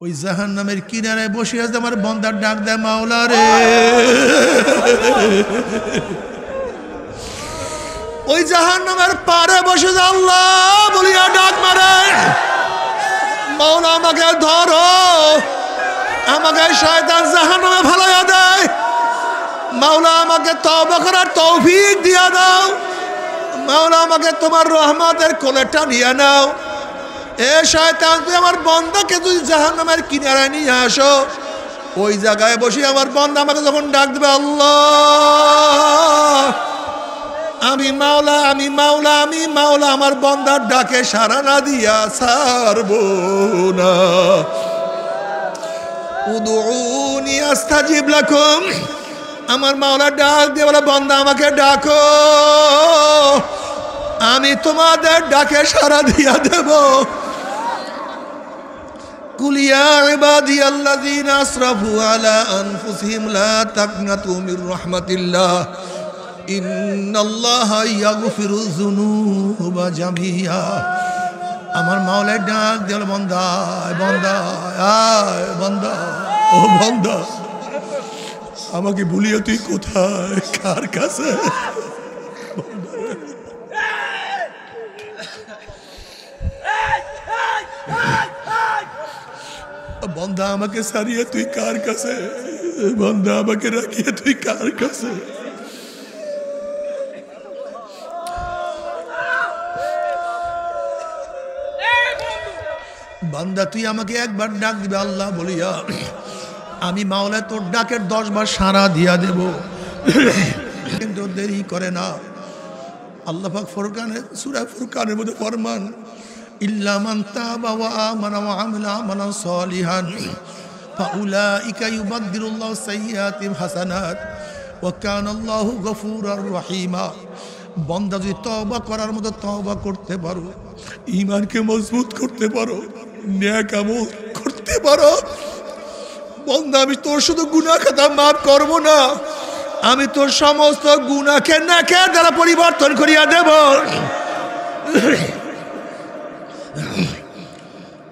ওই জাহান্নামের কিনারায় বসে আছে আমার বান্দার ডাক দেয় মাওলা রে। ওই জাহান্নামের পারে বসে আল্লাহ বলিয়া ডাক মারে, মাওলা আমাকে ধরো, আমাকে শয়তান জাহান্নামে ফেলাইয়া দেয়, মাওলা আমাকে তওবা করার তৌফিক দিয়া দাও, মাওলা আমাকে তোমার রহমতের কোলে টানিয়া নাও। এ শয়তান তুই আমার বান্দাকে তুই জাহান্নামের কিনারায় নিয়ে আসো। ওই জায়গায় বসে আমার বান্দা আমাকে যখন ডাক দেবে আল্লাহ আমি মাওলা আমি মাওলা আমি মাওলা, আমার বান্দার ডাকে সাড়া না দিয়া ছাড়বো না। উদউনি আস্তাজিব লাকুম, আমার মাওলা ডাক দিয়ে বলে বান্দা আমাকে ডাকো, আমি তোমাদের ডাকে সাড়া দিয়া দেব। কুল ইয়া ইবাদিয়াল্লাযীনা আসরাফু আলা আনফুসিহিম লা তাকনাতু মির রাহমাতিল্লাহ ইন্নাল্লাহা ইয়াগফিরুয যুনুবা জামিআ। আমার মাওলা ডাক দিল বান্দা বান্দা আয় বান্দা, ও বান্দা আমাকে ভুলিয়ে তুই কোথায়, কার কাছে? বান্দা আমাকে সারিয়ে তুই কার কাছে, বান্দা আমাকে রাখিয়ে তুই কার কাছে? বান্দা তুই আমাকে একবার ডাক দিবে আল্লাহ বলিয়া, আমি মাওলা তোর ডাকের 10 বার সাড়া দিয়া দেব, কিন্তু দেরি করে না। আল্লাহ পাক সূরা ফুরকানের মধ্যে ফরমান ইল্লা মান তাবা ওয়া আমানা ওয়া আমিলা আমালান সালিহান ফাউলাইকা ইউবাদদিলুল্লাহু সাইয়্যাতিহিম হাসানাত ওয়া কানাল্লাহু গফুরার রহিমা। বান্দা যদি তওবা করার মতো তওবা করতে পারো, ঈমানকে মজবুত করতে পারো, নেক আমল করতে পারো, বান্দা আমি তোর শুধু গুনাহ খাতা মাফ করব না, আমি তোর সমস্ত গুনাহকে নেকের দ্বারা পরিবর্তন করিয়া দেব।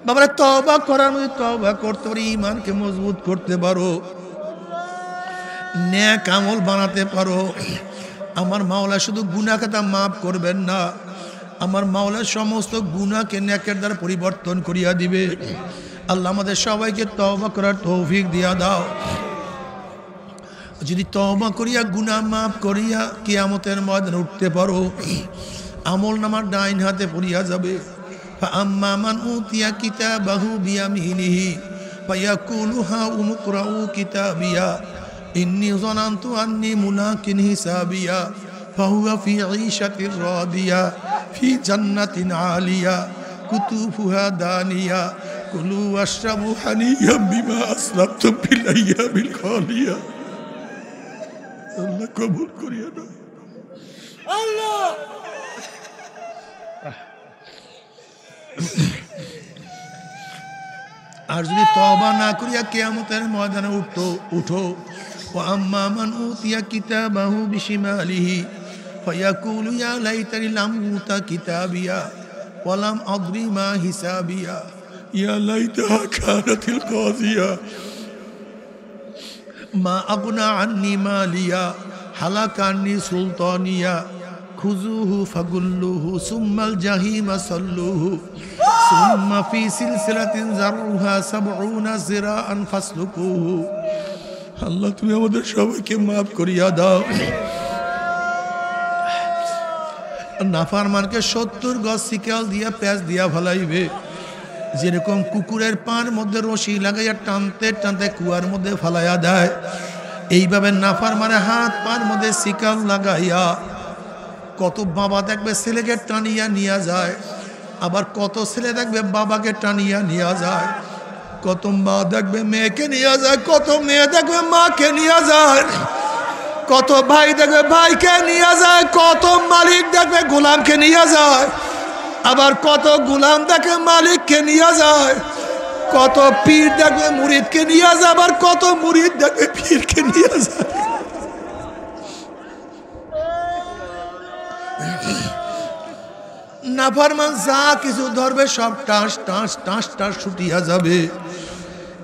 বাবারা তওবা করার মধ্যে তওবা করতে পারো, ঈমানকে মজবুত করতে পারো, নেক আমল বানাতে পারো, আমার মাওলা শুধু গুনাহ খাতা মাফ করবেন না, আমার মাওলা সমস্ত গুনাহকে নেকের দ্বারা পরিবর্তন করিয়া দিবে। আল্লাহ আমাদের সবাইকে তওবা করার তৌফিক দিয়া দাও। যদি তওবা করিয়া গুনাহ মাফ করিয়া কিয়ামতের ময়দানে উঠতে পারো, আমল নামার ডাইন হাতে পড়িয়া যাবে। ফাআম্মা মান উতিয়া কিতাবাহু বিয়ামিনিহি ফায়াকুলু হাউম ইকরাউ কিতাবিয়া ইন্নী যানানতু আন্নী মুলাকিন হিসাবিয়া ফাহুয়া ফি ঈশাতির রাদিয়া ফি জান্নাতিন আলিয়া কুতুফুহা দানিয়া কুলু ওয়াশরাবু হানিয়াম বিমা আসলাফতুম ফিল আইয়ামিল খালিয়া। আল্লাহ কবুল করিয়া দাও। আল্লাহ আর যদি তওবা না করিয়া কিয়ামতের ময়দানে উঠো ওয়া আম্মা মান উতিয়া কিতাবাহু বিশিমালিহি ফায়াকুলু ইয়া লাইতানি লাম উতা কিতাবিয়া ওয়া লাম আদরি মা হিসাবিয়া ইয়া লাইতাহা কানাতিল কাযিয়া মা আগনা আন্নি মালিয়া হালাকা আন্নি সুলতানিয়া খুযুহু ফাগুল্লুহু সুম্মাল জাহিমা সাল্লুহু সুম্মা ফি সিলসিলাতিন যারউহা 70 যিরাআন ফাসলুকুহু। আল্লাহ তুমি আমাদের সবাইকে মাফ করিয়া দাও। নাফরমানকে 70 গজ শিকল দিয়া প্যাঁচ দিয়া ফেলাইবে, যেরকম কুকুরের পার মধ্যে রশি লাগাইয়া টানতে টানতে কুয়ার মধ্যে ফেলাইয়া দেয়, এইভাবে নাফরমানে হাত পার মধ্যে শিকল লাগাইয়া কত বাবা দেখবে ছেলেকে টানিয়া নিয়ে যায়, আবার কত ছেলে দেখবে বাবাকে টানিয়া নিয়ে যায়, কত মা দেখবে মেয়েকে নিয়ে যায়, কত মেয়ে দেখবে মাকে নিয়ে যায়, কত ভাই দেখবে ভাইকে নিয়ে যায়, কত মালিক দেখবে গোলামকে নিয়ে যায়, আবার কত গোলাম দেখবে মালিককে নিয়ে যায়, কত পীর দেখবে মুরিদকে নিয়ে যায়, আবার কত মুরিদ দেখবে পীরকে নিয়ে যায়। নাফরমান যা কিছু ধরবে সব টাস টাস টাস টাস ছুটিয়া যাবে।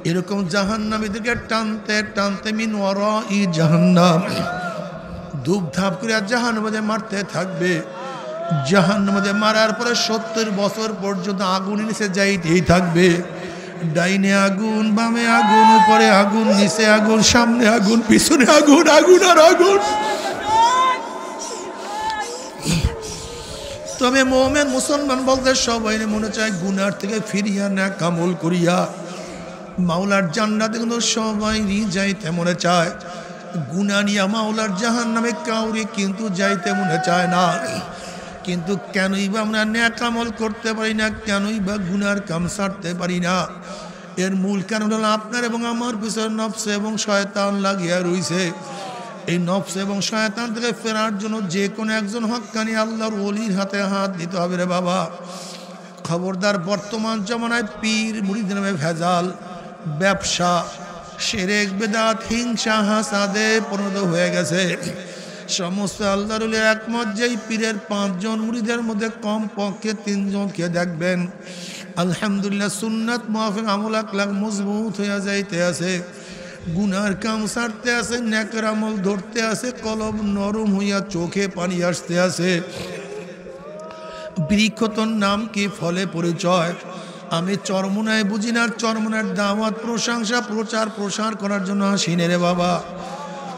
এরকম জাহান্নামীদেরকে টানতে টানতে মিন ওয়ারাই জাহান্নাম ধূপ ধাপ করে জাহান্নামে মারতে থাকবে। জাহান্নামে মারার পরে 70 বছর পর্যন্ত আগুন নিচে যাইতেই থাকবে। ডাইনে আগুন, বামে আগুন, উপরে আগুন, নিচে আগুন, সামনে আগুন, পিছনে আগুন, আগুন আর আগুন। তবে মুমিন মুসলমান বলতে সবাই মনে চায় গুনার থেকে ফিরিয়া নেক আমল করিয়া মাওলার জান্নাতে, কিন্তু সবাই যাইতে মনে চায়। গুনাহ নিয়া মাওলার জাহান্নামে কাউরি কিন্তু যাইতে মনে চায় না। কিন্তু কেনই বা আমরা নেক আমল করতে পারি না, কেনই বা গুনার কাম ছাড়তে পারি না? এর মূল কারণ হলো আপনার এবং আমার পিছনে নফস এবং শয়তান লাগিয়া রইছে। এই নফস এবং শয়তান থেকে ফেরার জন্য যে কোনো একজন হক্কানি আল্লাহর ওলির হাতে হাত দিতে হবে রে বাবা। খবরদার, বর্তমান জমানায় পীর মুরিদের নামে ভেজাল, ব্যবসা, শিরক, বিদআত, হিংসা, হাসাদে পরিণত হয়ে গেছে। সমস্ত আল্লাহর ওলি একমত যেই পীরের 5 জন মুরিদের মধ্যে কম পক্ষে 3 জনকে দেখবেন আলহামদুলিল্লাহ সুন্নাত মুআফিক আমল আকলাক মজবুত হয়ে যাইতে আছে, গুনার কাম ছাড়তে আছে, নেকের আমল ধরতে আছে, কলব নরম হইয়া চোখে পানি আসতে আছে। বৃক্ষতর নাম কি, ফলে পরিচয়। আমি চরমনায় বুঝি না, চরমনার দাওয়াত, প্রশংসা, প্রচার প্রসার করার জন্য আসিনে রে বাবা।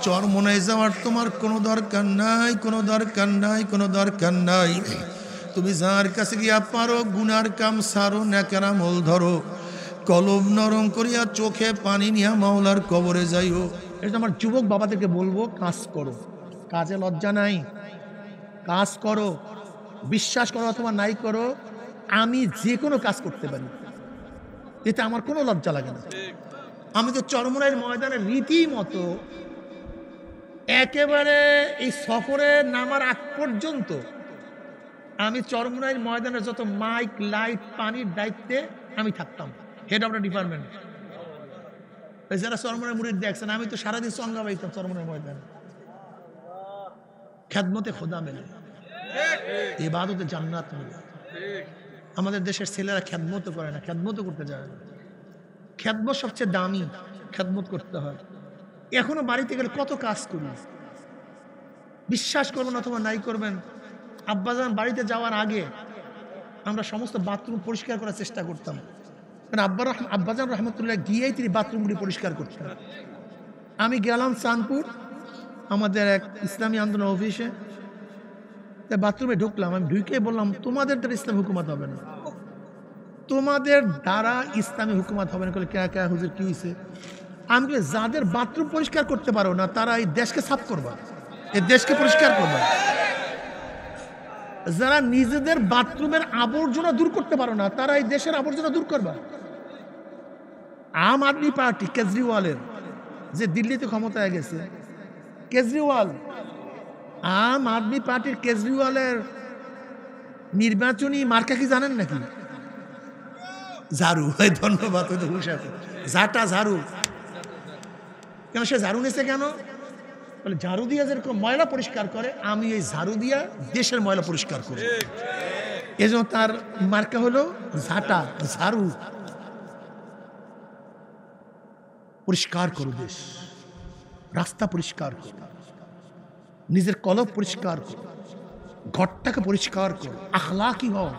চরমনায় যাওয়ার তোমার কোনো দরকার নাই, কোনো দরকার নাই, কোনো দরকার নাই। তুমি যার কাছে গিয়া পারো গুনার কাম সারো, নেকের আমল ধরো, কলব নরম করিয়া চোখে পানি নিয়া মাওলার কবরে যাইও। এটা আমার যুবক বাবাদেরকে বলবো, কাজ করো, কাজে লজ্জা নাই, কাজ করো। বিশ্বাস করো অথবা নাই করো, আমি যে কোনো কাজ করতে পারি, এতে আমার কোনো লজ্জা লাগে না। আমি তো চরমনাইয়ের ময়দানে রীতিমতো একেবারে এই সফরে নামার আগ পর্যন্ত আমি চরমনাইয়ের ময়দানের যত মাইক, লাইট, পানির দায়িত্বে আমি থাকতাম, হেড অফ দ্য ডিপার্টমেন্ট। যারা চরমনাইয়ের মুরিদ দেখছেন, আমি তো সারাদিন সঙ্গা পাইতাম চরমনাইয়ের ময়দানে। খেদমতে খোদা মেলে, ইবাদতে জান্নাত মেলে। আমাদের দেশের ছেলেরা খেদমত করে না, খেদমত করতে যায় না। খেদমত সবচেয়ে দামি, খেদমত করতে হয়। এখনো বাড়িতে গেলে কত কাজ করি, বিশ্বাস করবেন অথবা নাই করবেন। আব্বাজান বাড়িতে যাওয়ার আগে আমরা সমস্ত বাথরুম পরিষ্কার করার চেষ্টা করতাম, কারণ আব্বাজান রহমতুল্লাহ গিয়েই তিনি বাথরুমগুলি পরিষ্কার করতেন। আমি গেলাম চাঁদপুর, আমাদের এক ইসলামী আন্দোলন অফিসে, বাথরুমে ঢুকলাম। আমি ঢুকে বললাম, তোমাদের দ্বারা ইসলামী হুকুমাত হবে না, তোমাদের দ্বারা ইসলামী হুকুমাত হবে না। কে কে হুজুর, কি হয়েছে? আমি যাদের বাথরুম পরিষ্কার করতে পারো না, তারা এই দেশকে সাফ করবা, এই দেশকে পরিষ্কার করবা। যারা নিজেদের বাথরুমের আবর্জনা দূর করতে পারো না, তারা এই দেশের আবর্জনা দূর করবা। আম আদমি পার্টি কেজরিওয়ালের, যে দিল্লিতে ক্ষমতায় গেছে, কেজরিওয়াল, আম আদমি পার্টির কেজরিওয়ালের নির্বাচনী মার্কা কি জানেন নাকি? ঝাড়ু। ধন্যবাদ। ঝাঁটা ঝাড়ু। কেন সে ঝাড়ু নিয়েছে কেন? বলে ঝাড়ু দিয়া যেরকম ময়লা পরিষ্কার করে, আমি এই ঝাড়ু দিয়া দেশের ময়লা পরিষ্কার করি। এই জন্য তার মার্কা হলো ঝাঁটা, ঝাড়ু। পরিষ্কার করো দেশ, রাস্তা পরিষ্কার করো, নিজের কলব পরিষ্কার করো, ঘরটাকে পরিষ্কার করো, আখলাকি হও।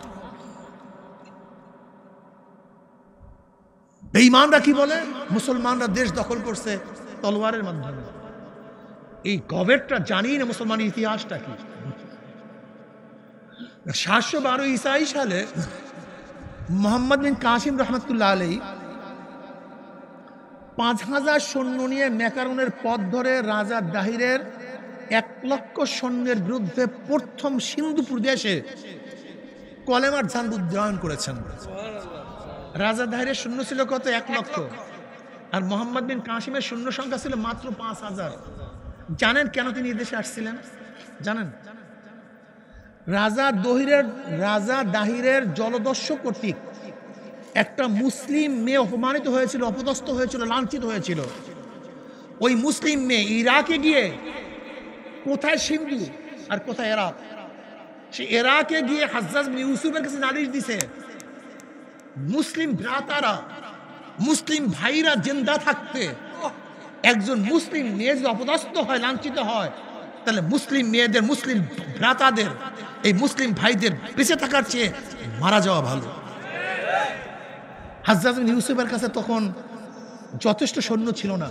বেঈমানরা কি বলে? মুসলমানরা দেশ দখল করছে তলোয়ারের মাধ্যমে। এই গভর্নমেন্টটা জানি না মুসলমানের ইতিহাসটা কি। 712 ঈসাই সালে মোহাম্মদ বিন কাসিম রহমতুল্লাহ আলাইহি 5000 সৈন্য নিয়ে মেকারনের পথ ধরে রাজা দাহিরের 1 লক্ষ সৈন্যের বিরুদ্ধে প্রথম সিন্ধুপুর দেশে কলেমার ঝান্ডা উদ্ধারণ করেছেন। রাজা দাহিরের সৈন্য ছিল কত? 1 লক্ষ। আর মোহাম্মদ বিন কাসিমের সৈন্য সংখ্যা ছিল মাত্র 5000। জানেন কেন তিনি এদেশে আসছিলেন? জানেন? রাজা দাহিরের জলদস্যু কর্তৃক একটা মুসলিম মেয়ে অপমানিত হয়েছিল, অপদস্থ হয়েছিল, লাঞ্ছিত হয়েছিল। ওই মুসলিম মেয়ে ইরাকে গিয়ে, কোথায় সিন্ধু আর কোথায় ইরাক, সে ইরাকে গিয়ে হাজ্জাজ বিন ইউসুফের কাছে নালিশ দিছে, মুসলিম ভ্রাতারা মুসলিম ভাইরা জিন্দা থাকতে একজন মুসলিম মেয়ে যদি অপদস্থ হয়, লাঞ্ছিত হয়, তাহলে মুসলিম মেয়েদের, মুসলিম ভ্রাতাদের, এই মুসলিম ভাইদের বেঁচে থাকার চেয়ে মারা যাওয়া ভালো। হাজ্জাজ বিন ইউসুফের কাছে তখন যথেষ্ট সৈন্য ছিল না,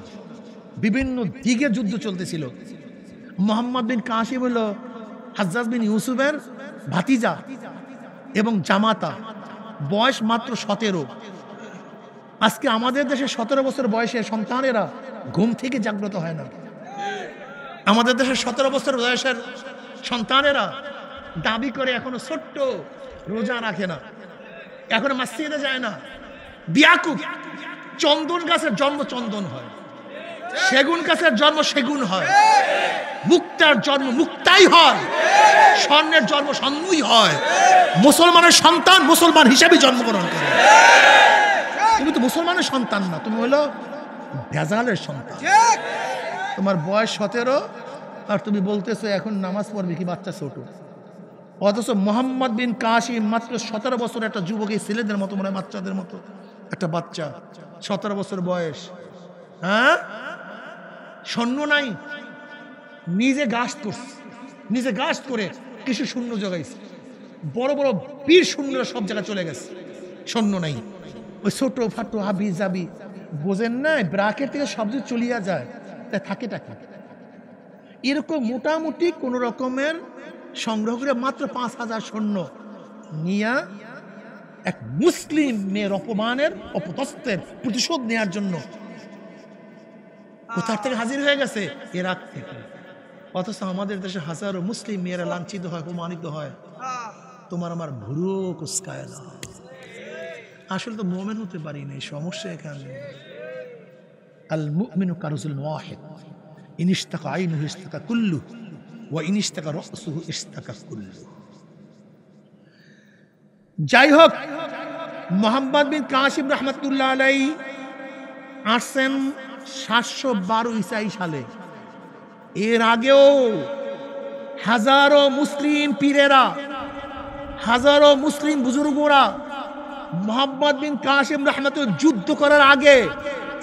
বিভিন্ন দিকে যুদ্ধ চলতেছিল। মোহাম্মদ বিন কাসিম হলো হাজ্জাজ বিন ইউসুফের ভাতিজা এবং জামাতা, বয়স মাত্র 17। আজকে আমাদের দেশে 17 বছর বয়সে সন্তানেরা ঘুম থেকে জাগ্রত হয় না। আমাদের দেশের 17 বছর বয়সের সন্তানেরা দাবি করে এখনো ছোট্ট, রোজা রাখে না, এখনো মসজিদে যায় না। বিয়াকুব, চন্দন গাছের জন্ম চন্দন হয়, সেগুন গাছের জন্ম সেগুন হয়, মুক্তার জন্ম মুক্তাই হয়, স্বর্ণের জন্ম স্বর্ণই হয়। মুসলমানের সন্তান মুসলমান হিসেবে জন্মগ্রহণ করে। তুমি তো মুসলমানের সন্তান না, তুমি হলো ভেজালের সন্তান। তোমার বয়স 17 আর তুমি বলতেছো এখন নামাজ পড়বে কি, বাচ্চা ছোট। অথচ মোহাম্মদ বিন কাসিম মাত্র 17 বছর একটা যুবক, এই ছেলেদের মতো মনে হয় বাচ্চাদের মতো একটা বাচ্চা, 17 বছর বয়স। হ্যাঁ, সৈন্য নাই, নিজে গাছ করছে, নিজে গাছ করে কিছু শূন্য জোগাইছে। বড় বড় বীর শূন্যরা সব জায়গায় চলে গেছে, সৈন্য নাই। ওই ছোট ফাটো হাবি জাবি বোঝেন না, ব্রাকেট থেকে শব্দ চলিয়া যায়, তাই থাকে টাকা। এরকম মোটামুটি কোন রকমের সংগ্রহ করে মাত্র 5000 সৈন্য নিয়া এক মুসলিম মেয়ের অপমানের, অপদস্থের প্রতিশোধ নেওয়ার জন্য কোথার থেকে হাজির হয়ে গেছে, ইরাক থেকে। অথচ আমাদের দেশে হাজারো মুসলিম মেয়েরা লাঞ্ছিত হয়, অপমানিত হয়, তোমার আমার ভুরু কুসকায় না। আসলে তো মুমিন হতে পারি না, সমস্যা এখানে। আল মুমিনু কারজুল ওয়াহিদ, ইন ইশতাকা আইনুহু ইশতাকা কুল্লু ওয়া ইন ইশতাকা রাসুহু ইশতাকা কুল্লু। যাই হোক, মোহাম্মদ বিন কাসিম রাহমাতুল্লাহ আলাইহি আসেন 712 ঈসাই সালে। এর আগেও হাজারো মুসলিম পীরেরা, হাজারো মুসলিম বুজুর্গরা মোহাম্মদ বিন কাসিম রাহমাতুল্লাহ যুদ্ধ করার আগে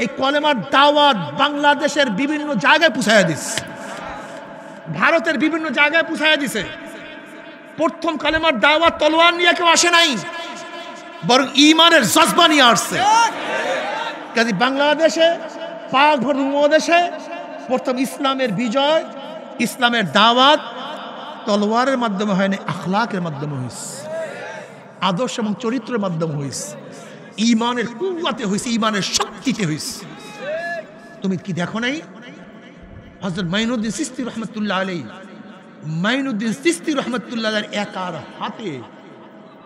এই কলেমার দাওয়াত বাংলাদেশের বিভিন্ন জায়গায় পৌঁছায়া দিছে, ভারতের বিভিন্ন জায়গায় পৌঁছায়া দিছে। প্রথম কলেমার দাওয়াত তলোয়ার নিয়ে কেউ আসে নাই, বরং ঈমানের জজবা নিয়ে আসছে। কাজে বাংলাদেশে, পাক ভরা উপমহাদেশে প্রথম ইসলামের বিজয়, ইসলামের দাওয়াত তলোয়ারের মাধ্যমে হয়নি, আখলাকের মাধ্যমে হয়েছে, আদর্শ এবং চরিত্রের মাধ্যমে হয়েছে, ঈমানের কুওয়াতে হয়েছে, ঈমানের শক্তিতে হয়েছে। তুমি কি দেখো নাই হযরত মাইনুদ্দিন চিশতি রাহমাতুল্লাহ আলাইহি, মাইনুদ্দিন চিশতি রাহমাতুল্লাহ আলাইহির একার হাতে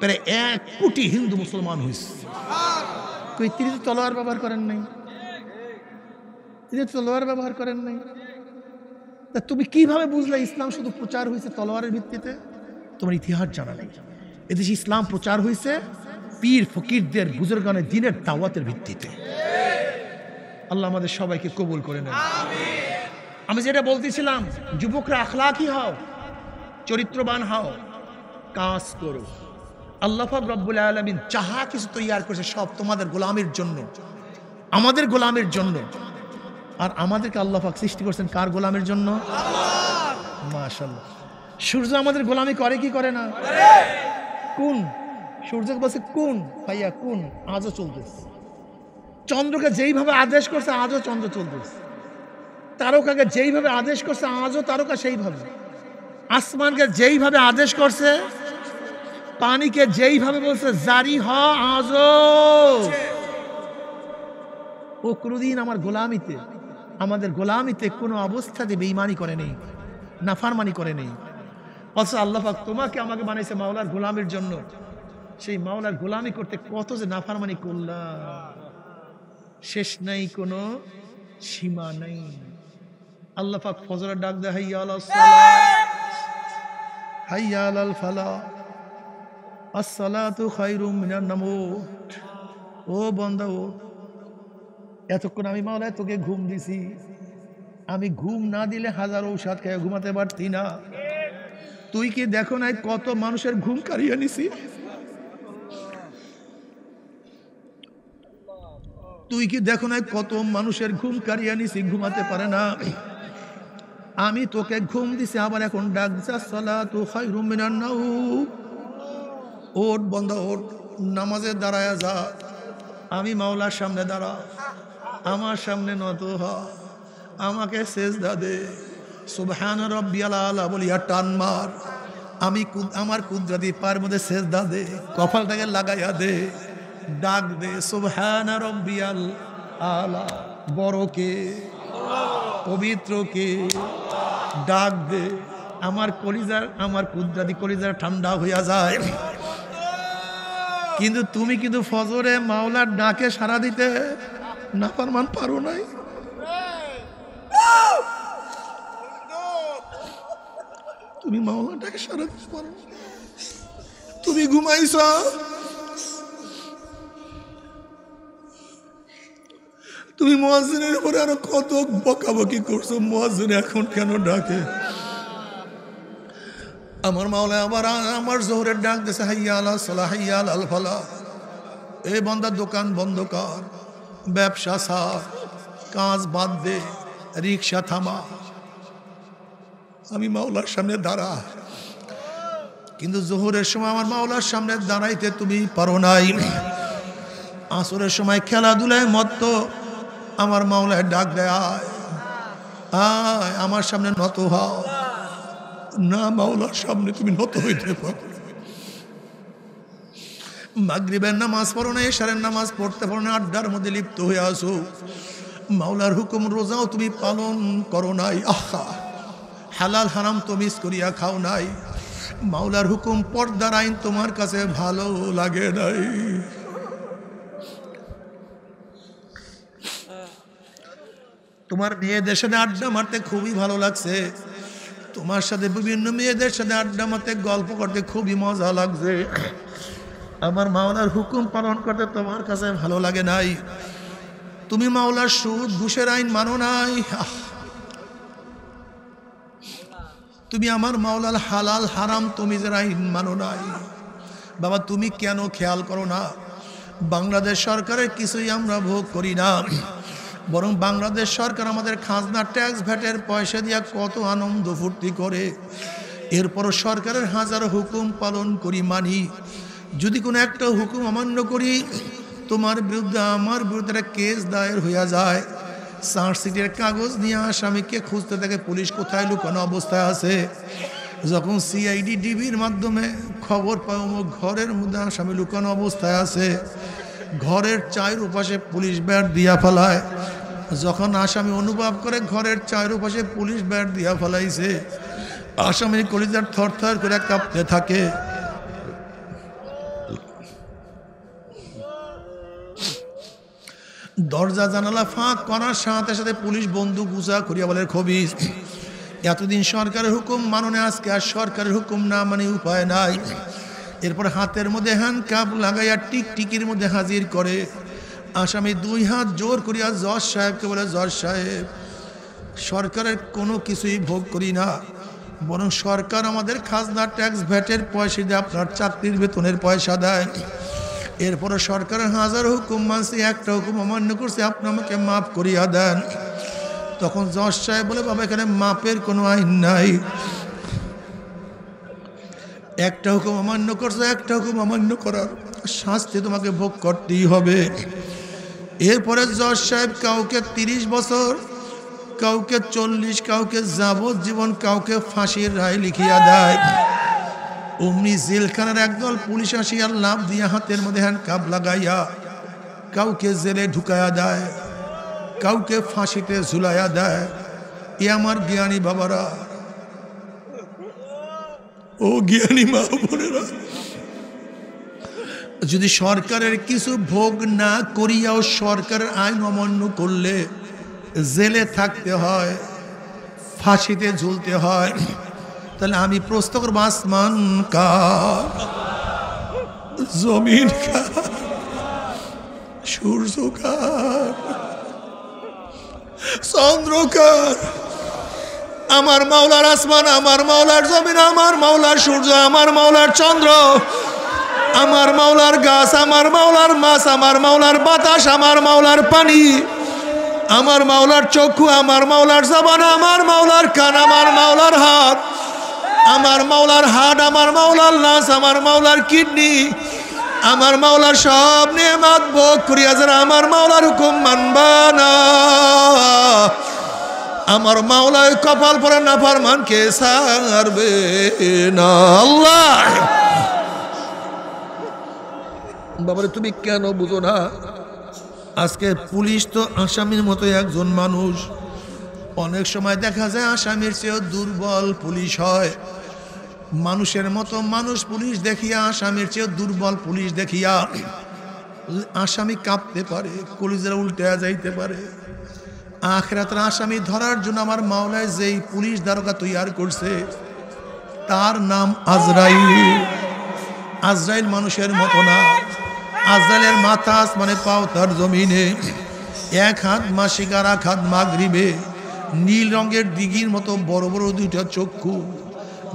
প্রায় 1 কোটি হিন্দু মুসলমান হয়েছে। কই তিনি তো তলোয়ার ব্যবহার করেন নাই, তিনি তলোয়ার ব্যবহার করেন নাই। তা তুমি কিভাবে বুঝলে ইসলাম শুধু প্রচার হয়েছে তলোয়ারের ভিত্তিতে? তোমার ইতিহাস জানা নেই। এদেশে ইসলাম প্রচার হয়েছে পীর ফকিরদের, বুজুর্গানের দিনের দাওয়াতের ভিত্তিতে। আল্লাহ আমাদের সবাইকে কবুল করে নেন। আমি যেটা বলতেছিলাম, যুবকরা আখলাকি হও, চরিত্রবান হও, কাজ করো। আল্লাহ পাক রব্বুল আলামিন যাহা কিছু তৈয়ার করেছে সব তোমাদের গোলামের জন্য, আমাদের গোলামের জন্য। আর আমাদেরকে আল্লাহ পাক সৃষ্টি করেছেন কার গোলামের জন্য? আল্লাহ। মাশাআল্লাহ। সূর্য আমাদের গোলামি করে কি করে না? কোন সূর্যকে বলছে কোন ভাইয়া, কোন আজও চলতেছে। চন্দ্রকে যেইভাবে আদেশ করছে আজও চন্দ্র চলতেছে। তারকাকে যেইভাবে আদেশ করছে আজও তারকা সেইভাবে। আসমানকে যেইভাবে আদেশ করছে, পানিকে যেইভাবে বলছে জারি হ, আজও ও কোনদিন আমার গোলামিতে, আমাদের গোলামিতে কোনো অবস্থাতে বেঈমানি করে নেই, নাফরমানি করে নেই। অথচ আল্লাহ পাক তোমাকে আমাকে বানাইছে মাওলার গোলামের জন্য। সেই মাওলার গোলামি করতে কত যে নাফরমানি করলাম, শেষ নাই, কোনো সীমা নাই। আল্লাহ পাক ফজরের ডাক দেয়, হাইয়া আলাস সালাত, হাইয়া আলাল ফালাহ, আসসালাতু খায়রুম মিনান নামুত। ও বান্দা ও, এতক্ষণ আমি মাওলা তোকে ঘুম দিছি, আমি ঘুম না দিলে হাজার ঔষধ খেয়ে ঘুমাতে পারতি না। তুই কি দেখো নাই কত মানুষের ঘুম কারিয়ে নিছি? তুই কি দেখো না কত মানুষের ঘুম কারিয়ে নিছি, ঘুমাতে পারে না। আমি তোকে ঘুম দিছি, আবার এখন ডাক দিছে সালাতু খায়রুম মিনান নাওম। ওঠ বন্ধ, ওঠ, নামাজে দাঁড়ায় যা। আমি মাওলার সামনে দাঁড়া, আমার সামনে নত হ, আমাকে সেজদা দে, সুবহান রাব্বিয়াল আলা বলিয়া টান মার। আমি আমার কুদরতি পায়ের মধ্যে সেজদা দে, কপালটাকে লাগাইয়া দে, ডাক দে সুবহান রাব্বিয়াল আলা। বড় কে? পবিত্র কে? ডাক দে। আমার কলিজার, আমার কুদরতি কলিজার ঠান্ডা হইয়া যায়। কিন্তু তুমি কিন্তু ফজরে মাওলার ডাকে সাড়া দিতে নাফরমান পারো নাই। তুমি মাওলার ডাকে সাড়া দিতে পারো, তুমি ঘুমাইছ। তুমি মুয়াজ্জিনের উপরে আরো কত বকাবকি করছো, মুয়াজ্জিন এখন কেন ডাকে? আমার মাওলা আবার আমার জোহরের ডাক দিয়েছে, হাইয়া আলা সালাহ, হাইয়া আলাল ফালাহ। এই বান্দা দোকান বন্ধ কর, ব্যবসা ছাড়, কাজ বাদ দে, রিক্সা থামা, আমি মাওলার সামনে দাঁড়া। কিন্তু জোহরের সময় আমার মাওলার সামনে দাঁড়াইতে তুমি পারো নাই। আসরের সময় খেলাধুলায় মত্ত আমার মাওলায় ডাক দেয়, আয় আমার সামনে নত হও। না, মাওলার সামনে তুমি নত হইতে পারো। মাগরিবের নামাজ পড়ো না, এশারের নামাজ পড়তে পারো না, আড্ডার মধ্যে লিপ্ত হয়ে আসো। মাওলার হুকুম রোজাও তুমি পালন করো নাই, আহা হালাল হারাম তো মিস করিয়া খাও নাই। মাওলার হুকুম পর্দার আইন তোমার কাছে ভালো লাগে নাই। তোমার মেয়েদের সাথে আড্ডা মারতে খুবই ভালো লাগছে, তোমার সাথে বিভিন্ন মেয়েদের সাথে আড্ডা মারতে গল্প করতে খুবই মজা লাগছে। আমার মাওলার হুকুম পালন করতে তোমার কাছে ভালো লাগে নাই। তুমি মাওলার সুদ ঘুষের আইন মানো নাই। তুমি আমার মাওলার হালাল হারাম তুমি যে আইন মানো নাই। বাবা তুমি কেন খেয়াল করো না? বাংলাদেশ সরকারের কিছুই আমরা ভোগ করি না, বরং বাংলাদেশ সরকার আমাদের খাজনা ট্যাক্স ভ্যাটের পয়সা দিয়া কত আনন্দ ফুর্তি করে। এরপরও সরকারের হাজারো হুকুম পালন করি, মানি। যদি কোনো একটা হুকুম অমান্য করি, তোমার বিরুদ্ধে আমার বিরুদ্ধে একটা কেস দায়ের হইয়া যায়। চার্জশিটের কাগজ নিয়ে আসামিকে খুঁজতে থাকে পুলিশ কোথায় লুকানো অবস্থায় আছে। যখন সিআইডি ডিবির মাধ্যমে খবর পায় ঘরের মধ্যে আসামি লুকানো অবস্থায় আছে, ঘরের চারপাশে পুলিশ ব্যাট দিয়া ফেলায়। যখন আসামি অনুভব করে ঘরের চারপাশে পুলিশ ব্যাট দিয়া ফেলাইছে, আসামির কলিজার থরথর করে কাঁপতে থাকে। দরজা জানালা ফাঁক করার সাথে সাথে পুলিশ বন্দুক উঁচা করিয়া বলে, খবিস এতদিন সরকারের হুকুম মাননে, আজকে আর সরকারের হুকুম না মানে উপায় নাই। এরপর হাতের মধ্যে হ্যান্ডকাপ লাগাইয়া টিকটিকির মধ্যে হাজির করে। আসামি দুই হাত জোর করিয়া জজ সাহেবকে বলে, জজ সাহেব সরকারের কোনো কিছুই ভোগ করি না, বরং সরকার আমাদের খাজনা ট্যাক্স ভ্যাটের পয়সা দিয়ে আপনার চাকরির বেতনের পয়সা দেয়। এরপরে সরকারের হাজার হুকুম মানছি, একটা হুকুম অমান্য করছে, আপনি আমাকে মাফ করিয়া দেন। তখন জজ সাহেব বলে, বাবা এখানে মাপের কোনো আইন নাই, একটা হুকুম অমান্য করছে, একটা হুকুম অমান্য করার শাস্তি তোমাকে ভোগ করতেই হবে। এরপরে জজ সাহেব কাউকে 30 বছর, কাউকে 40, কাউকে যাবজ্জীবন, কাউকে ফাঁসির রায় লিখিয়া দেয়। অমনি জেলখানার একদল পুলিশ আসিয়া লাভ দিয়া হাতের মধ্যে হ্যান্ডকাপ লাগাইয়া কাউকে জেলে ঢুকাইয়া দেয়, কাউকে ফাঁসিতে ঝুলাইয়া দেয়। এ আমার জ্ঞানী বাবারা, ও জ্ঞানী মা বোনেরা, যদি সরকারের কিছু ভোগ না করিয়াও সরকারের আইন অমান্য করলে জেলে থাকতে হয়, ফাঁসিতে ঝুলতে হয়, তাহলে আমি প্রশ্ন করবো, আসমান কার, জমিন কার, সূর্য কার, চন্দ্র কার? আমার মাওলার আসমান, আমার মাওলার জমিন, আমার মাওলার সূর্য, আমার মাওলার চন্দ্র। আমার মাওলার গাছ, আমার মাওলার মাছ, আমার মাওলার বাতাস, আমার মাওলার পানি, আমার মাওলার চক্ষু, আমার মাওলার জবান, আমার মাওলার কান, আমার মাওলার হাত, আমার মাওলার হাট, আমার মাওলার নাস, আমার মাওলার কিডনি, আমার মাওলার সব নেয়ামত ভোগ করিয়া যারা আমার মাওলার হুকুম মানবা না, আমার মাওলায় কপাল পরে নাফরমানকে ছাড়বে না। আল্লাহ বাবারে তুমি কেন বুঝো না? আজকে পুলিশ তো আসামির মতো একজন মানুষ, অনেক সময় দেখা যায় আসামির চেয়েও দুর্বল পুলিশ হয়। মানুষের মতো মানুষ পুলিশ দেখিয়া আসামির চেয়েও দুর্বল পুলিশ দেখিয়া আসামি কাঁপতে পারে, কলিজারা উল্টে যাইতে পারে। আখিরাতের আসামি ধরার জন্য আমার মাওলায় যেই পুলিশ দারোগা তৈয়ার করছে তার নাম আজরাইল। আজরাইল মানুষের মতো না, আজরাইলের মাথা আসমানে পাও তার জমিনে, এক হাত মাসিক আর এক হাত মাগরিবে, নীল রঙের দিঘির মতো বড় বড় দুইটা চক্ষু,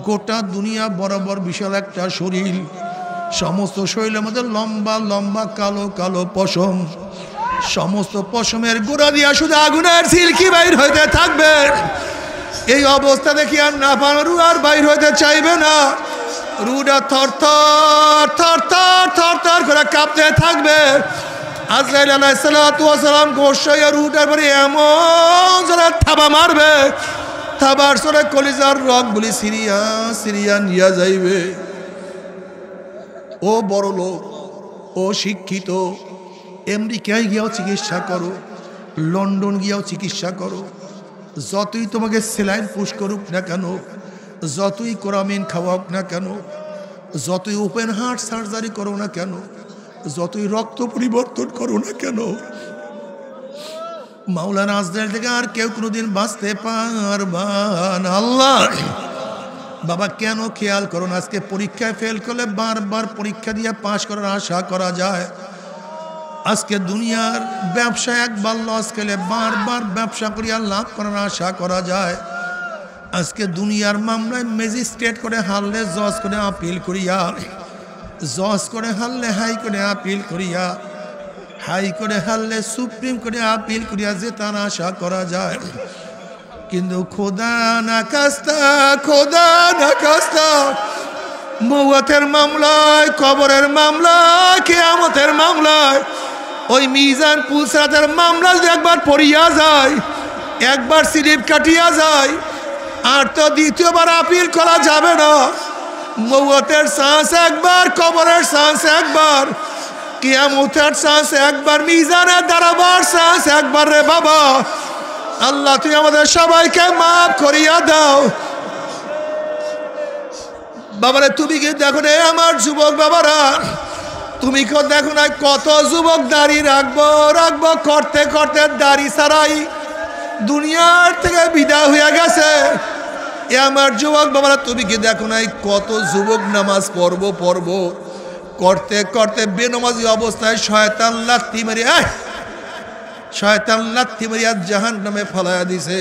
গোটা দুনিয়া বরাবর বিশাল একটা শরীর, সমস্ত শরীরের মধ্যে লম্বা লম্বা কালো কালো পশম, সমস্ত পশমের গোড়া দিয়া শুধু আগুনের সিলকি বাইর হইতে থাকবে। এই অবস্থা দেখি আর না পারু আর বাইর হইতে চাইবে না, রুটা থর থর থর থর থর থর করে কাঁপতে থাকবে। আজরাইল আলাইহিস সালাতু ওয়াস সালাম গোসাইয়া রুটার পরে এমন যারা থাবা মারবে, থাবার সরে কলিজার রগগুলি সিরিয়া সিরিয়া নিয়ে যাইবে। ও বড় লোক, ও শিক্ষিত, আমেরিকায় গিয়াও চিকিৎসা করো, লন্ডন গিয়াও চিকিৎসা করো, যতই তোমাকে সেলাইন পুশ করুক না কেন, যতই কোরামিন খাওয়াক না কেন, যতই ওপেন হার্ট সার্জারি করো না কেন, যতই রক্ত পরিবর্তন করো না কেন, মাওলানা আজরাইল থেকে আর কেউ কোনোদিন বাঁচতে পারবা না। আল্লাহ বাবা কেন খেয়াল করো না? আজকে পরীক্ষায় ফেল করলে বারবার পরীক্ষা দিয়ে পাশ করার আশা করা যায়। আজকে দুনিয়ার ব্যবসা একবার লস খেলে বারবার ব্যবসা করিয়া লাভ করার আশা করা যায়। আজকে দুনিয়ার মামলায় ম্যাজিস্ট্রেট করে হারলে জজ করে আপিল করিয়া, জজ করে হারলে হাই করে আপিল করিয়া, হাই করে হারলে সুপ্রিম করে আপিল করিয়া যে তার আশা করা যায়। কিন্তু খোদা না কাস্তা, খোদা না কাস্তা, মওয়াতের মামলায়, কবরের মামলায়, কিয়ামতের মামলায়, ওই মিজান পুলসরাতের মামলা যদি একবার পড়িয়া যায়, একবার স্লিপ কাটিয়া যায়, আর তো দ্বিতীয়বার আপিল করা যাবে না। মওয়াতের শ্বাস একবার, কবরের শ্বাস একবার, কিয়ামতের শ্বাস একবার, মিজানের দাঁড়াবার শ্বাস একবার। রে বাবা, আল্লাহ তুই আমাদের সবাইকে মাফ করিয়া দাও। বাবারে তুমি কি দেখো রে আমার যুবক বাবারা, তুমি কি দেখো না কত যুবক দাড়ি রাখবো রাখবো করতে করতে দাড়ি ছাড়াই দুনিয়ার থেকে বিদায় হয়ে গেছে। এ আমার যুবক বাবারা, তুমি কি দেখো না কত যুবক নামাজ পড়বো পড়বো করতে করতে বেনমাজি অবস্থায় শয়তান লাথি মেরে, শয়তান লাথি মেরিয়া জাহান্নামে ফলাইয়া দিছে।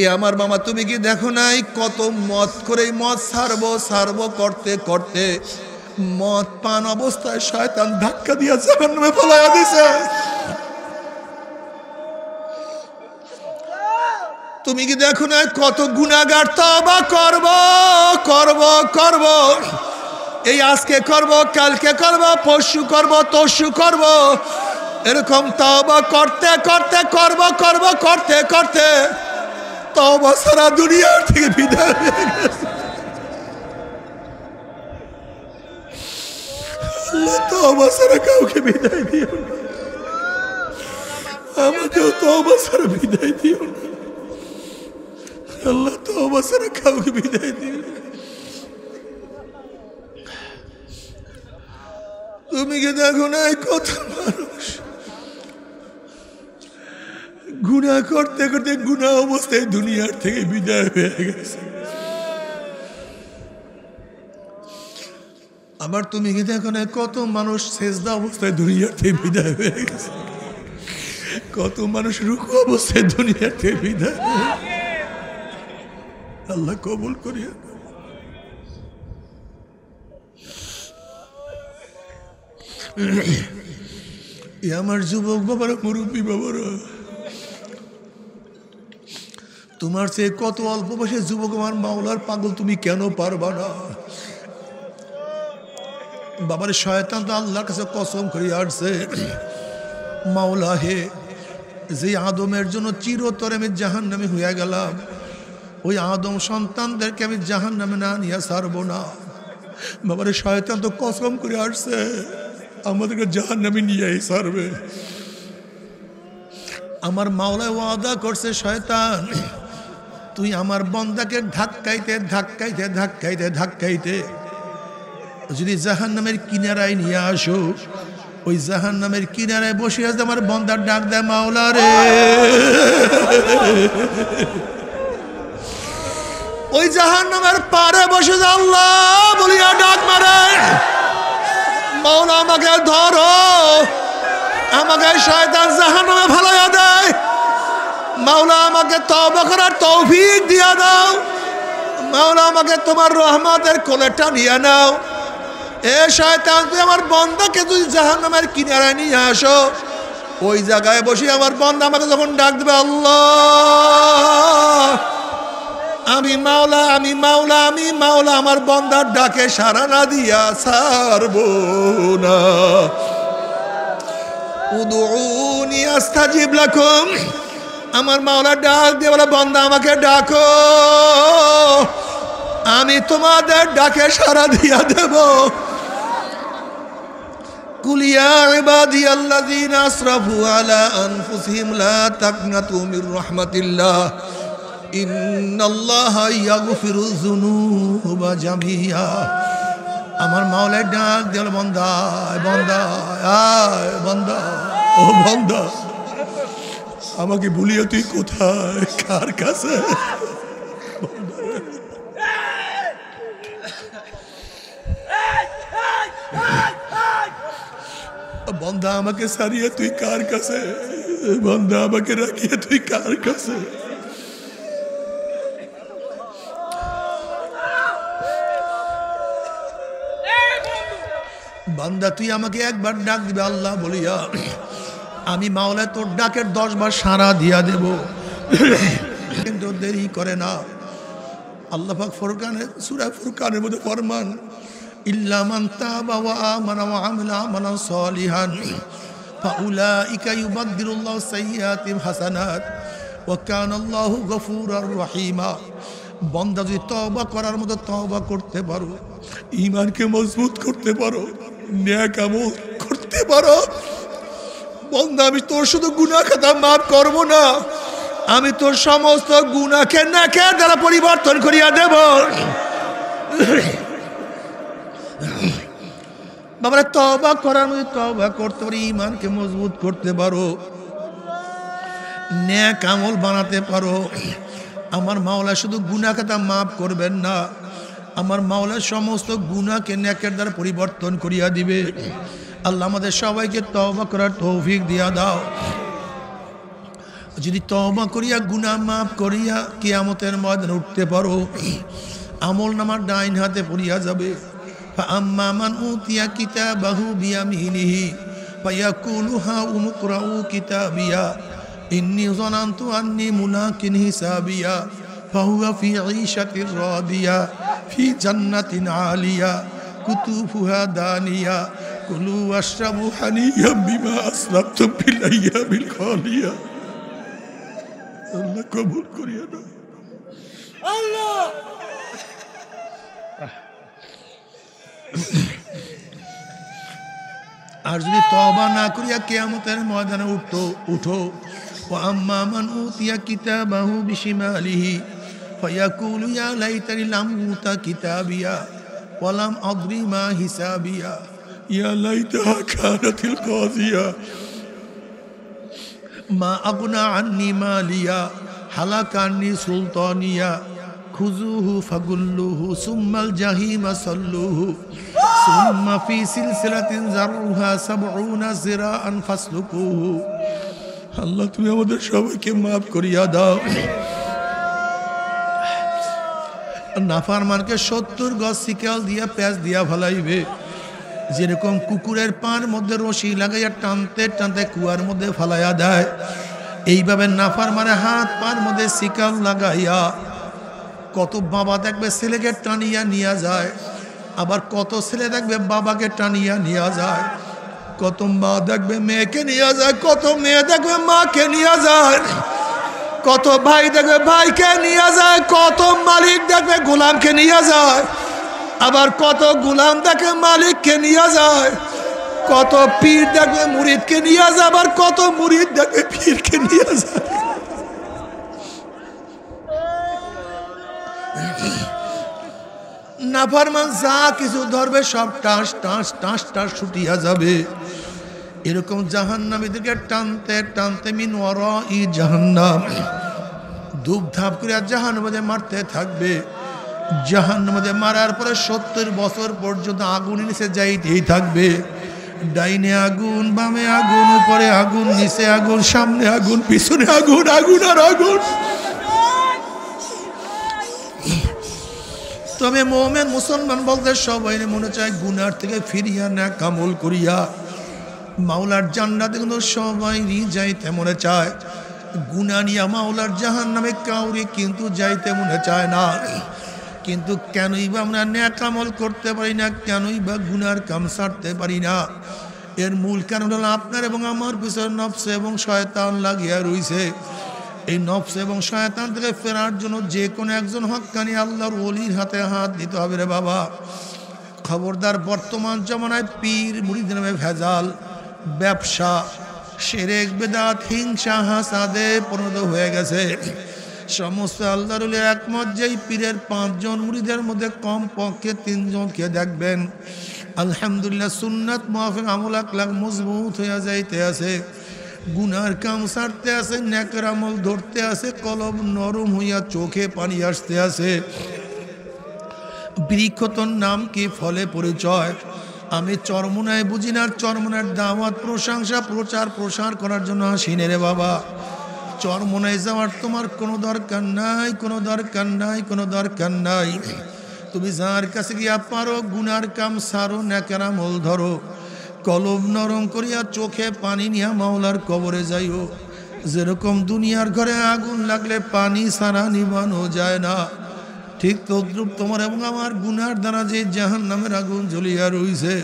এ আমার মামা, তুমি কি দেখো নাই কত মদ করে মদ ছাড়বো ছাড়বো করতে করতে মদ পান অবস্থায় শয়তান ধাক্কা দিয়া জাহান্নামে ফলাইয়া দিছে। তুমি কি দেখো না কত গুনাহগার তওবা করব করব করব, এই আজকে করব, কালকে করব, পরশু করব, তরশু করব, এরকম তওবা করতে করতে করব করব করতে করতে তওবা সারা দুনিয়ার থেকে বিদায় হয়ে গেছে। আল্লাহ তওবা সারা কাউকে বিদায় দিও না, আমাকেও তওবা সারা বিদায় দিও না। আল্লাহ তওবা সারা কাউকে বিদায় দিও না। তুমি কি দেখো না কত মানুষ গুনাহ করতে করতে গুনাহ অবস্থায় দুনিয়ার থেকে বিদায় হয়ে গেছে। আবার তুমি কি দেখো না কত মানুষ সেজদা অবস্থায় দুনিয়ার থেকে বিদায় হয়ে গেছে, কত মানুষ রুকু অবস্থায় দুনিয়ার থেকে বিদায় হয়ে গেছে। আল্লাহ কবুল করিয়া। আমার যুবক বাবারা, মুরব্বী বাবারা, তোমার চেয়ে কত অল্প বয়সে যুবক আমার মাওলার পাগল, তুমি কেন পারবা না? বাবার শয়তান তো আল্লাহর কাছে কসম করে আসছে, মাওলা হে, যে আদমের জন্য চিরতরে আমি জাহান্নামে হইয়া গেলাম, ওই আদম সন্তানদেরকে আমি জাহান্নামে না নিয়ে ছাড়বো না। বাবার শয়তান তো কসম করে আসছে আমাদেরকে জাহান্নামে নিয়েই ছাড়বে। আমার মাওলায় ওয়াদা করছে, শয়তান তুই আমার বান্দাকে ধাক্কাইতে ধাক্কাইতে ধাক্কাইতে ধাক্কাইতে যদি জাহান্নামের কিনারায় নিয়ে আসো, ওই জাহান্নামের কিনারায় বসে আছে আমার বান্দার ডাক দেয়, মাওলা রে। ওই জাহান্নামের পারে বসে আল্লাহ বলিয়া ডাক মারে, মাওলা আমাকে ধরো, আমাকে শয়তান জাহান্নামে ফালাইয়া দেয়, মাওলা আমাকে তওবা করার তৌফিক দিয়া দাও, মাওলা আমাকে তোমার রহমতের কোলে টানিয়া নাও। এ শয়তান তুই আমার বান্দাকে তুই জাহান্নামের কিনারায় নিয়ে আসো, ওই জায়গায় বসে আমার বান্দা আমাকে যখন ডাক দেবে, আল্লাহ আমি মাওলা, আমি মাওলা, আমি মাওলা, আমার বান্দার ডাকে সাড়া না দিয়া ছাড়বো না। উদউনি আস্তাজিব লাকুম, আমার মাওলা ডাক দিয়ে বলে, বান্দা আমাকে ডাকো, আমি তোমাদের ডাকে সাড়া দিয়া দেব। কুল ইয়া ইবাদিয়াল্লাযীনা আসরাফু আলা আনফুসিহিম লা তাকনাতু মির রাহমাতিল্লাহ ইন্নাল্লাহা ইয়াগফিরুয যুনুবা জামিআ। আমার মাওলার ডাক দিল, বান্দা বান্দা আয় বান্দা, ও বান্দা আমাকে ভুলিয়ে তুই কোথায়, কার কাছে? বান্দা আমাকে সারিয়ে তুই কার কাছে, বান্দা আমাকে রাখিয়ে তুই কার কাছে? বান্দা তুই আমাকে একবার ডাক দিবে আল্লাহ বলিয়া, আমি মাওলা তোর ডাকের 10 বার সাড়া দিয়া দেব, কিন্তু দেরি করে না। আল্লাহ পাক সূরা ফুরকানের মধ্যে ফরমান, ইল্লা মান তাবা ওয়া আমানা ওয়া আমিলা আমালান সালিহান ফাউলাইকা ইউবাদদিলুল্লাহু সাইয়্যাতিহিম হাসানাত ওয়া কানাল্লাহু গফুরার রহিমা। বান্দা যদি তওবা করার মতো তওবা করতে পারো, ঈমানকে মজবুত করতে পারো, নেক আমল করতে পারো, বান্দা আমি তোর শুধু গুনাহ খাতা মাফ করব না, আমি তোর সমস্ত গুনাহকে নেকের দ্বারা পরিবর্তন করিয়া দেব। বাবা তওবা করার মধ্যে তওবা করতে পারো, ঈমানকে মজবুত করতে পারো, নেক আমল বানাতে পারো, আমার মাওলা শুধু গুনাহ খাতা মাফ করবেন না, আমার মাওলা সমস্ত গুনাহকে নেকের দ্বারা পরিবর্তন করিয়া দিবে। আল্লাহ আমাদের সবাইকে তওবা করার তৌফিক দিয়া দাও। যদি তওবা করিয়া গুনাহ মাফ করিয়া কিয়ামতের ময়দানে উঠতে পারো, আমল নামার ডাইন হাতে পড়িয়া যাবে। ফাআম্মা মান উতিয়া কিতাবাহু বিয়ামিনিহি ফায়াকুলু হাউম ইকরাউ কিতাবিয়া ইন্নী যানানতু আন্নী মুলাকিন হিসাবিয়া ফাহুয়া ফি ঈশাতির রাদিয়া ফি জান্নাতিন আলিয়া কুতুফুহা দানিয়া কুলু ওয়াশরাবু হানিয়াম বিমা আসলাফতুম ফিল আইয়ামিল খালিয়া। আল্লাহ কবুল করিয়া দাও। আল্লাহ আর যদি তওবা না করিয়া কিয়ামতের ময়দানে উঠো, ওয়া আম্মা মান উতিয়া কিতাবাহু বিশিমালিহি ফায়াকুলু ইয়া লাইতানি লাম উতা কিতাবিয়া ওয়া লাম আদরি মা হিসাবিয়া ইয়া লাইতাহা কানাতিল কাযিয়া মা আগনা আন্নি মালিয়া হালাকা আন্নি সুলতানিয়া খুযুহু ফাগুল্লুহু সুম্মাল জাহিমা সাল্লুহু সুম্মা ফি সিলসিলাতিন যারউহা 70 যিরাআন ফাসলুকুহু। আল্লাহ তুমি আমাদের সবাইকে মাফ করিয়া দাও। নাফরমানকে 70 গজ শিকল দিয়া প্যাঁচ দিয়া ফেলাইবে, যেরকম কুকুরের পার মধ্যে রশি লাগাইয়া টানতে টানতে কুয়ার মধ্যে ফালাইয়া দেয়, এইভাবে নাফরমানে হাত পার মধ্যে শিকল লাগাইয়া কত বাবা দেখবে ছেলেকে টানিয়া নিয়ে যায়, আবার কত ছেলে দেখবে বাবাকে টানিয়া নিয়ে যায়, কত মা দেখবে মেয়েকে নিয়ে যায়, কত মেয়ে দেখবে মাকে নিয়ে যায়, কত ভাই দেখবে ভাইকে নিয়ে যায়, কত মালিক দেখবে গোলামকে নিয়ে যায়, আবার কত গোলাম দেখবে মালিককে নিয়ে যায়, কত পীর দেখবে মুরিদকে নিয়ে যায়, আবার কত মুরিদ দেখবে পীরকে নিয়ে যায়। নাফরমান যা কিছু ধরবে সব টাস টাস টাস টাস ছুটিয়া যাবে। এরকম জাহান্নামীদেরকে টানতে টানতে মিন ওয়ারাই জাহান্নাম, ধূপ ধাপ করে জাহান্নামে মারতে থাকবে। জাহান্নামে মারার পরে 70 বছর পর্যন্ত আগুন নিচে যাইতেই থাকবে। ডাইনে আগুন, বামে আগুন, উপরে আগুন, নিচে আগুন, সামনে আগুন, পিছনে আগুন, আগুন আর আগুন। তবে মুমিন মুসলমান বলতে সবাই মনে চায় গুনার থেকে ফিরিয়া নেক আমল করিয়া মাওলার জান্নাতে, কিন্তু সবাই যাইতে মনে চায়। গুনাহ নিয়া মাওলার জাহান্নামে কাউরি কিন্তু যাইতে মনে চায় না। কিন্তু কেনই বা আমরা নেক আমল করতে পারি না, কেনই বা গুনার কাম ছাড়তে পারি না? এর মূল কারণ হলো আপনার এবং আমার পিছনে নফস এবং শয়তান লাগিয়া রইছে। এই নফস এবং শয়তান থেকে ফেরার জন্য যে কোনো একজন হক্কানি আল্লাহর ওলির হাতে হাত দিতে হবে রে বাবা। খবরদার, বর্তমান জমানায় পীর মুরিদের নামে ভেজাল, ব্যবসা, শিরক, বিদআত, হিংসা, হাসাদে পরিণত হয়ে গেছে। সমস্ত আল্লাহর ওলির একমত যেই পীরের 5 জন মুরিদের মধ্যে কম পক্ষে 3 জনকে দেখবেন আলহামদুলিল্লাহ সুন্নাত মুআফিক আমল আকলাক মজবুত হয়ে যাইতে আছে, গুনার কাম ছাড়তে আছে, নেকের আমল ধরতে আছে, কলব নরম হইয়া চোখে পানি আসতে আছে। বৃক্ষতর নাম কি, ফলে পরিচয়। আমি চরমনায় বুঝি না, চরমনার দাওয়াত, প্রশংসা, প্রচার প্রসার করার জন্য আসিনে রে বাবা। চরমনায় যাওয়ার তোমার কোনো দরকার নাই, কোনো দরকার নাই, কোনো দরকার নাই। তুমি যার কাছে গিয়া পারো গুনার কাম সারো, নেকের আমল ধরো, কলব নরম করিয়া চোখে পানি নিয়া মাওলার কবরে যাইও। যেরকম দুনিয়ার ঘরে আগুন লাগলে পানি ছাড়া নিভানো যায় না, ঠিক তদ্রুপ তোমার এবং আমার গুনার দ্বারা যে জাহান্নামের আগুন জ্বলিয়া রইছে,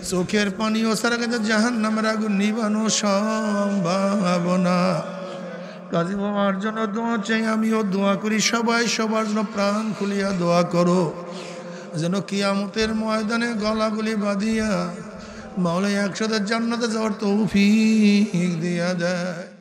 চোখের পানিও ছাড়া কিন্তু জাহান্নামের আগুন নিভানো সম্ভব না। কাজী বাবার জন্য দোয়া চাই, আমিও দোয়া করি, সবাই সবার জন্য প্রাণ খুলিয়া দোয়া করো, যেন কিয়ামতের ময়দানে গলাগুলি বাঁধিয়া মাওলা একসাথে জান্নাতে যাওয়ার তৌফিক দিয়া দেয়।